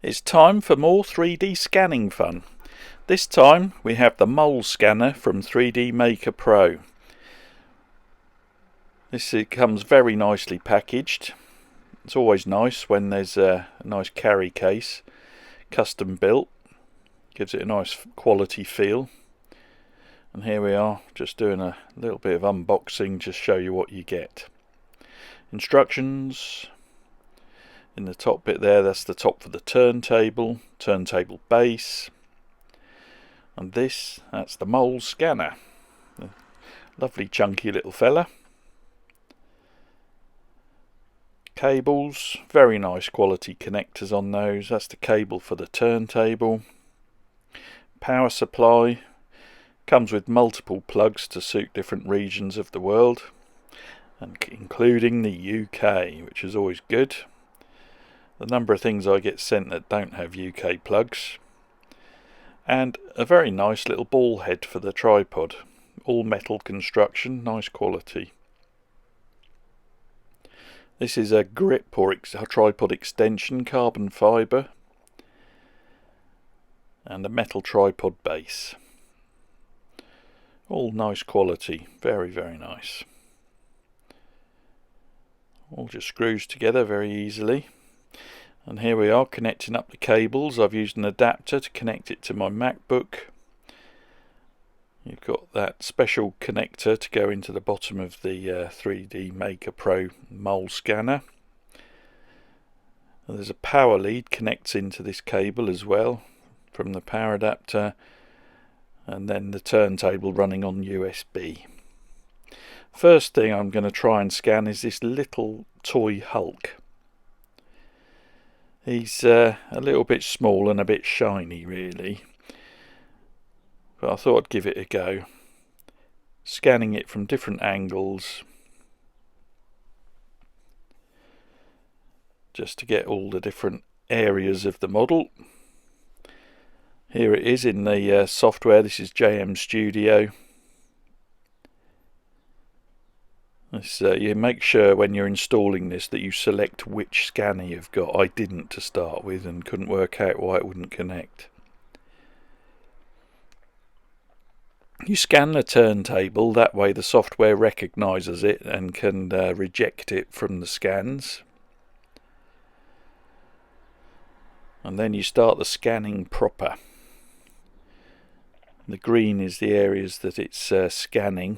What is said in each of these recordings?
It's time for more 3D scanning fun. This time we have the mole scanner from 3D MakerPro. This comes very nicely packaged. It's always nice when there's a nice carry case, custom built. Gives it a nice quality feel. And here we are, just doing a little bit of unboxing, just show you what you get. Instructions. In the top bit there, that's the top for the turntable base. And that's the mole scanner. A lovely chunky little fella. Cables, very nice quality connectors on those. That's the cable for the turntable. Power supply. Comes with multiple plugs to suit different regions of the world, and including the UK, which is always good. The number of things I get sent that don't have UK plugs. And a very nice little ball head for the tripod. All metal construction, nice quality. This is a grip or tripod extension, carbon fibre. And a metal tripod base. All nice quality, very, very nice. All just screws together very easily. And here we are connecting up the cables. I've used an adapter to connect it to my MacBook. You've got that special connector to go into the bottom of the 3D MakerPro mole scanner. And there's a power lead connects into this cable as well from the power adapter, and then the turntable running on USB. First thing I'm going to try and scan is this little toy Hulk. He's a little bit small and a bit shiny really, but I thought I'd give it a go. Scanning it from different angles just to get all the different areas of the model. Here it is in the software. This is JM Studio. You make sure when you're installing this that you select which scanner you've got. I didn't to start with and couldn't work out why it wouldn't connect. You scan the turntable, that way the software recognises it and can reject it from the scans. And then you start the scanning proper. The green is the areas that it's scanning.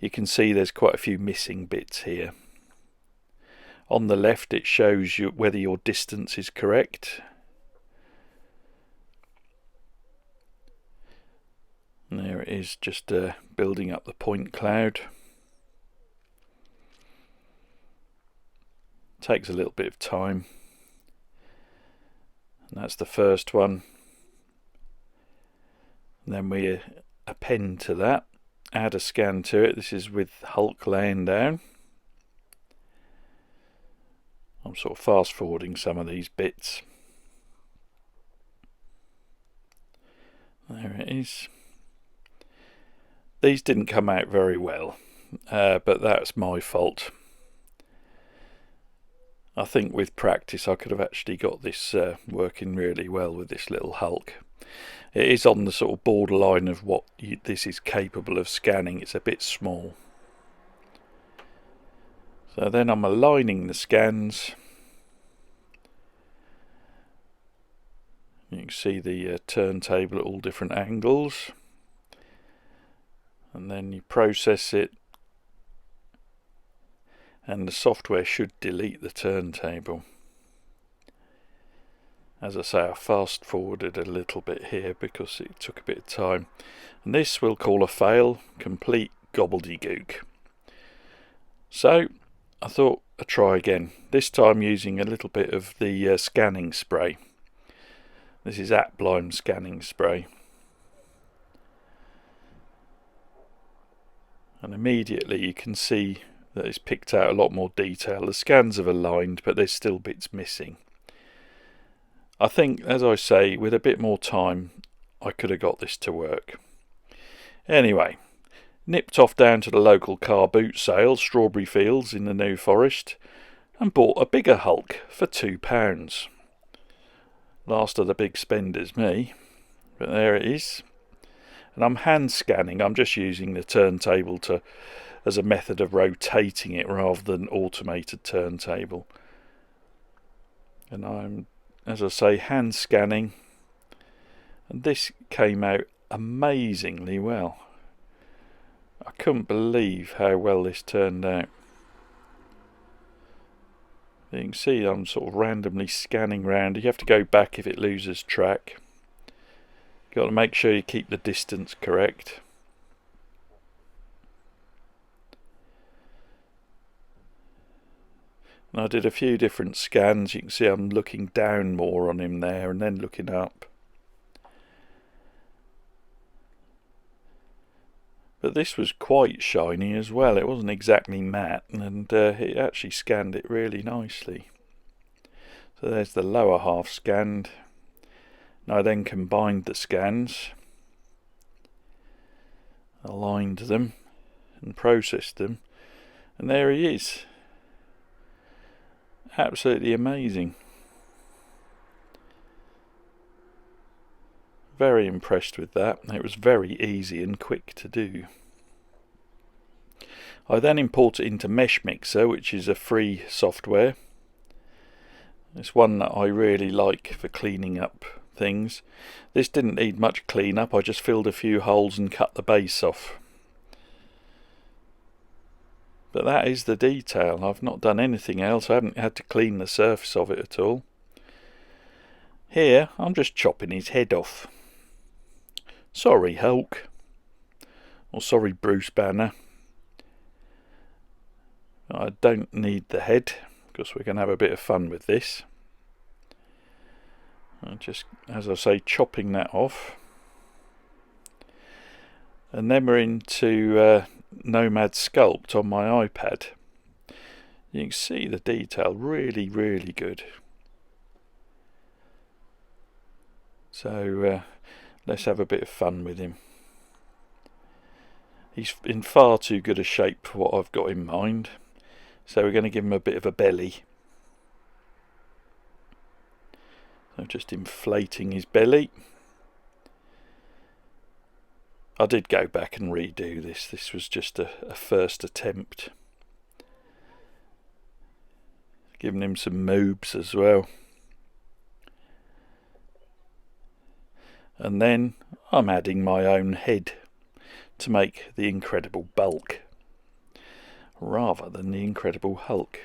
You can see there's quite a few missing bits here. On the left it shows you whether your distance is correct. And there it is, just building up the point cloud. Takes a little bit of time. And that's the first one. And then we append to that. Add a scan to it. This is with Hulk laying down. I'm sort of fast forwarding some of these bits. There it is. These didn't come out very well, but that's my fault. I think with practice I could have actually got this working really well with this little Hulk. It is on the sort of borderline of what this is capable of scanning. It's a bit small. So then I'm aligning the scans. You can see the turntable at all different angles. And then you process it. And the software should delete the turntable. As I say, I fast forwarded a little bit here because it took a bit of time. And this we'll call a fail, complete gobbledygook. So I thought I'd try again, this time using a little bit of the scanning spray. This is Applime scanning spray. And immediately you can see that it's picked out a lot more detail. The scans have aligned, but there's still bits missing. I think, as I say, with a bit more time, I could have got this to work. Anyway, nipped off down to the local car boot sale, Strawberry Fields in the New Forest, and bought a bigger Hulk for £2. Last of the big spenders, me. But there it is. And I'm hand scanning. I'm just using the turntable as a method of rotating it rather than automated turntable. And I'm, as I say, hand scanning. And this came out amazingly well. I couldn't believe how well this turned out. You can see I'm sort of randomly scanning round. You have to go back if it loses track. You've got to make sure you keep the distance correct. And I did a few different scans. You can see I'm looking down more on him there and then looking up. But this was quite shiny as well. It wasn't exactly matte, and it actually scanned it really nicely. So there's the lower half scanned. And I then combined the scans, aligned them and processed them, and there he is. Absolutely amazing. Very impressed with that. It was very easy and quick to do. I then import it into Mesh Mixer, which is a free software. It's one that I really like for cleaning up things. This didn't need much cleanup. I just filled a few holes and cut the base off. But that is the detail. I've not done anything else. I haven't had to clean the surface of it at all. Here I'm just chopping his head off. Sorry, Hulk. Or sorry, Bruce Banner. I don't need the head because we're going to have a bit of fun with this. I'm just, as I say, chopping that off. And then we're into Nomad Sculpt on my iPad. You can see the detail, really, really good. So let's have a bit of fun with him. He's in far too good a shape for what I've got in mind. So we're going to give him a bit of a belly. So just inflating his belly. I did go back and redo this. This was just a first attempt. Giving him some moobs as well. And then I'm adding my own head to make the incredible bulk rather than the Incredible Hulk.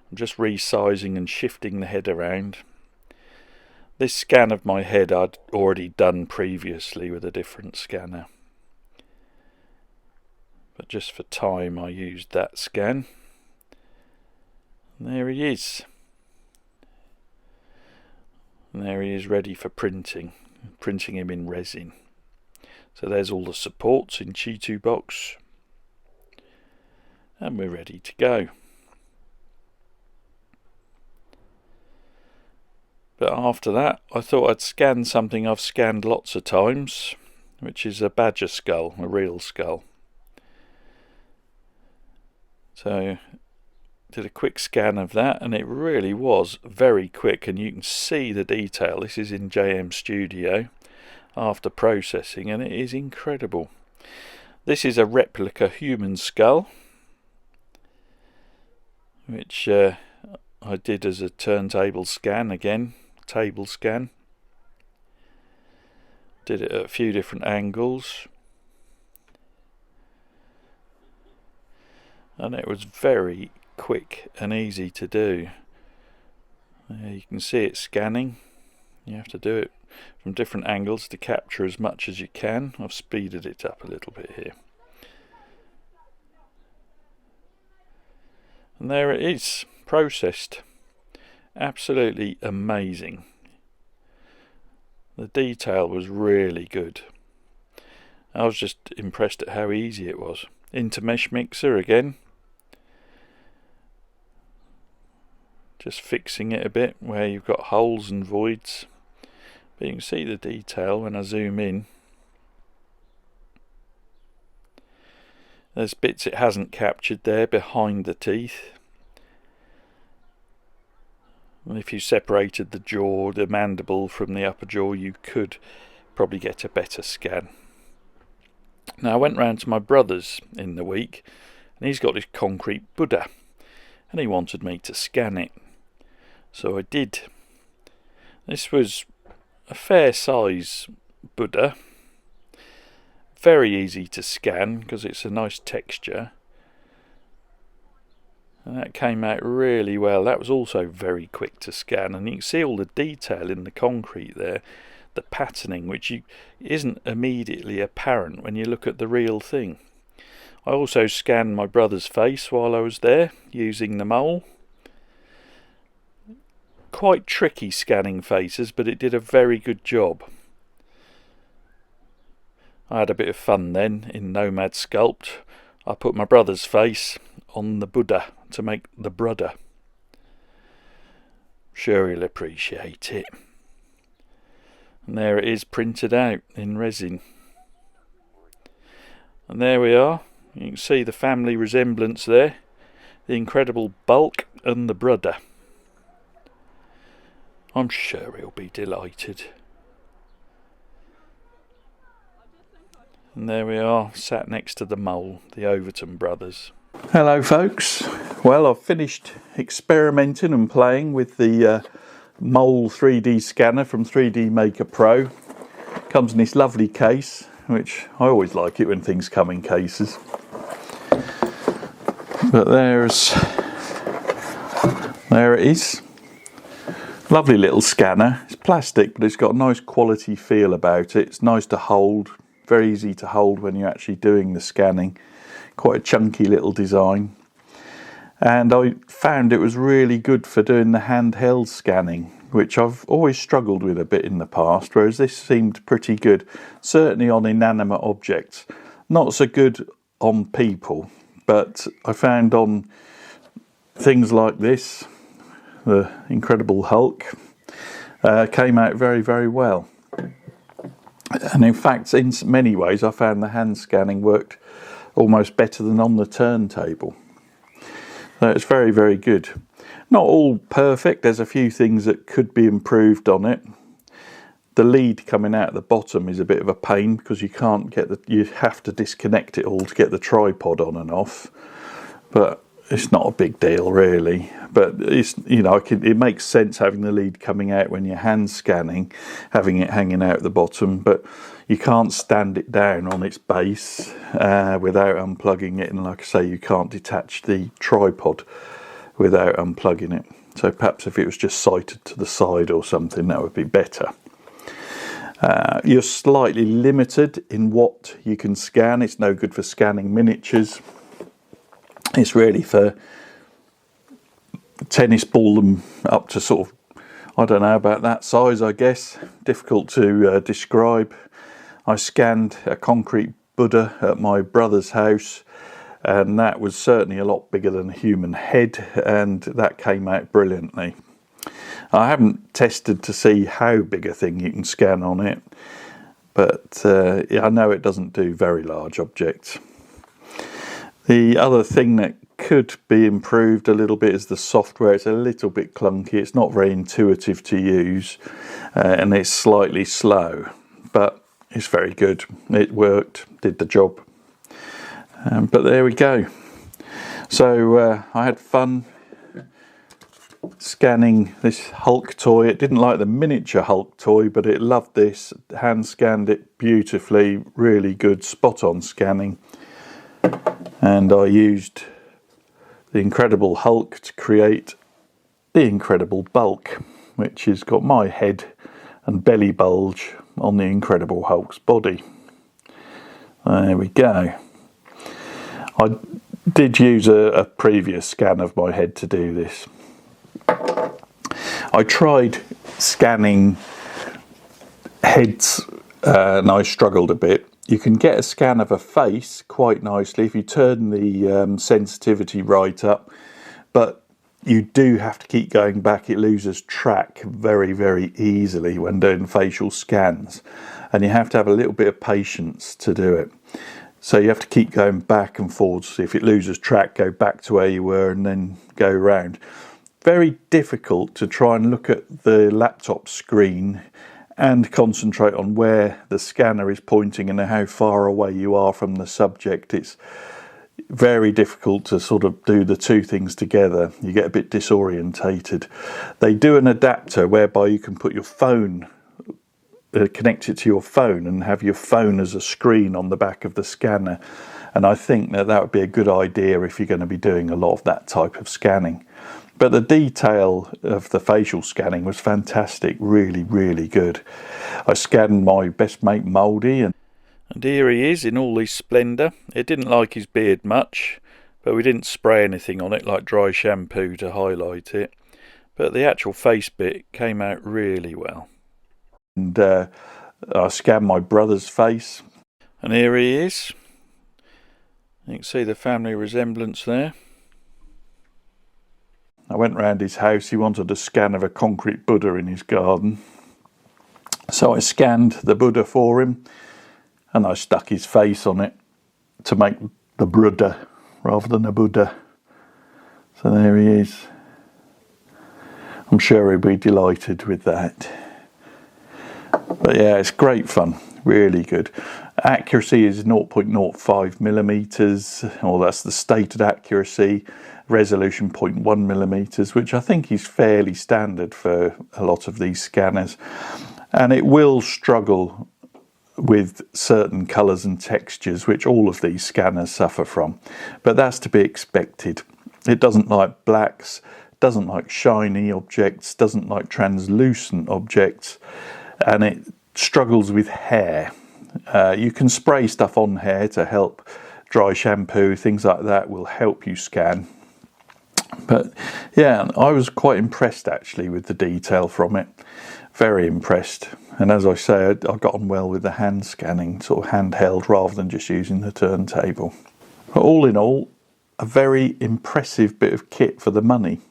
I'm just resizing and shifting the head around. This scan of my head I'd already done previously with a different scanner, but just for time I used that scan. And there he is. And there he is, ready for printing him in resin. So there's all the supports in Chi2 box, and we're ready to go. But after that I thought I'd scan something I've scanned lots of times, which is a badger skull, a real skull. So did a quick scan of that, and it really was very quick, and you can see the detail. This is in JM Studio after processing, and it is incredible. This is a Replica Human skull, which I did as a turntable scan again, table scan. Did it at a few different angles, and it was very quick and easy to do. You can see it scanning. You have to do it from different angles to capture as much as you can. I've speeded it up a little bit here. And there it is, processed. Absolutely amazing. The detail was really good. I was just impressed at how easy it was. Into Mesh Mixer again. Just fixing it a bit where you've got holes and voids. But you can see the detail when I zoom in. There's bits it hasn't captured there behind the teeth. If you separated the jaw, the mandible from the upper jaw, you could probably get a better scan. Now I went round to my brother's in the week, and he's got this concrete Buddha, and he wanted me to scan it. So I did. This was a fair size Buddha, very easy to scan because it's a nice texture, and that came out really well. That was also very quick to scan, and you can see all the detail in the concrete there, the patterning, which isn't immediately apparent when you look at the real thing. I also scanned my brother's face while I was there using the mole. Quite tricky scanning faces, but it did a very good job. I had a bit of fun then in Nomad Sculpt. I put my brother's face on the Buddha to make the brudder. Sure he'll appreciate it. And there it is printed out in resin. And there we are. You can see the family resemblance there. The incredible bulk and the brudder. I'm sure he'll be delighted. And there we are, sat next to the mole, the Overton Brothers. Hello folks. Well, I've finished experimenting and playing with the mole 3D scanner from 3D MakerPro. Comes in this lovely case, which I always like it when things come in cases. But there it is. Lovely little scanner. It's plastic, but it's got a nice quality feel about it. It's nice to hold, very easy to hold when you're actually doing the scanning. Quite a chunky little design. And I found it was really good for doing the handheld scanning, which I've always struggled with a bit in the past, whereas this seemed pretty good, certainly on inanimate objects. Not so good on people, but I found on things like this, the Incredible Hulk, came out very, very well. And in fact, in many ways, I found the hand scanning worked almost better than on the turntable. So it's very, very good. Not all perfect. There's a few things that could be improved on it. The lead coming out the bottom is a bit of a pain because you can't get you have to disconnect it all to get the tripod on and off. But it's not a big deal really. But it's, you know, it makes sense having the lead coming out when you're hand scanning, having it hanging out the bottom. But you can't stand it down on its base without unplugging it. And like I say, you can't detach the tripod without unplugging it. So perhaps if it was just sighted to the side or something, that would be better. You're slightly limited in what you can scan. It's no good for scanning miniatures. It's really for tennis ball them up to sort of, I don't know, about that size, I guess. Difficult to describe. I scanned a concrete Buddha at my brother's house, and that was certainly a lot bigger than a human head, and that came out brilliantly. I haven't tested to see how big a thing you can scan on it, but yeah, I know it doesn't do very large objects. The other thing that could be improved a little bit is the software. It's a little bit clunky. It's not very intuitive to use, and it's slightly slow, but it's very good. It worked, did the job. But there we go. So I had fun scanning this Hulk toy. It didn't like the miniature Hulk toy, but it loved this. Hand scanned it beautifully, really good, spot on scanning. And I used the Incredible Hulk to create the Incredible Bulk, which has got my head and belly bulge on the Incredible Hulk's body. There we go. I did use a previous scan of my head to do this. I tried scanning heads and I struggled a bit. You can get a scan of a face quite nicely if you turn the sensitivity right up, but you do have to keep going back. It loses track very, very easily when doing facial scans, and you have to have a little bit of patience to do it. So you have to keep going back and forwards. If it loses track, go back to where you were and then go round. very difficult to try and look at the laptop screen and concentrate on where the scanner is pointing and how far away you are from the subject. It's very difficult to sort of do the two things together. You get a bit disorientated. They do an adapter whereby you can put your phone, connect it to your phone and have your phone as a screen on the back of the scanner. And I think that would be a good idea if you're going to be doing a lot of that type of scanning. But the detail of the facial scanning was fantastic, really, really good. I scanned my best mate Mouldy, and here he is in all his splendour. It didn't like his beard much, but we didn't spray anything on it like dry shampoo to highlight it. But the actual face bit came out really well. And I scanned my brother's face, and here he is. You can see the family resemblance there. I went round his house. He wanted a scan of a concrete Buddha in his garden. So I scanned the Buddha for him and I stuck his face on it to make the Buddha rather than a Buddha. So there he is. I'm sure he'll be delighted with that. But yeah, it's great fun. Really good. Accuracy is 0.05 millimeters, or that's the stated accuracy. Resolution 0.1 millimeters, which I think is fairly standard for a lot of these scanners. And it will struggle with certain colours and textures, which all of these scanners suffer from. But that's to be expected. It doesn't like blacks, doesn't like shiny objects, doesn't like translucent objects, and it struggles with hair. You can spray stuff on hair to help. Dry shampoo, things like that will help you scan. But yeah, I was quite impressed actually with the detail from it. Very impressed. And as I say, I got on well with the hand scanning, sort of handheld rather than just using the turntable. But all in all, a very impressive bit of kit for the money.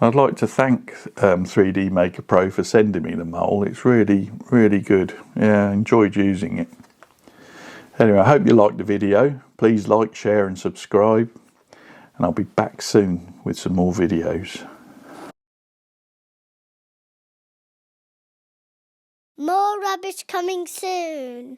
I'd like to thank 3D MakerPro for sending me the mole. It's really, really good. Yeah, I enjoyed using it. Anyway, I hope you liked the video. Please like, share and subscribe. And I'll be back soon with some more videos. More rubbish coming soon.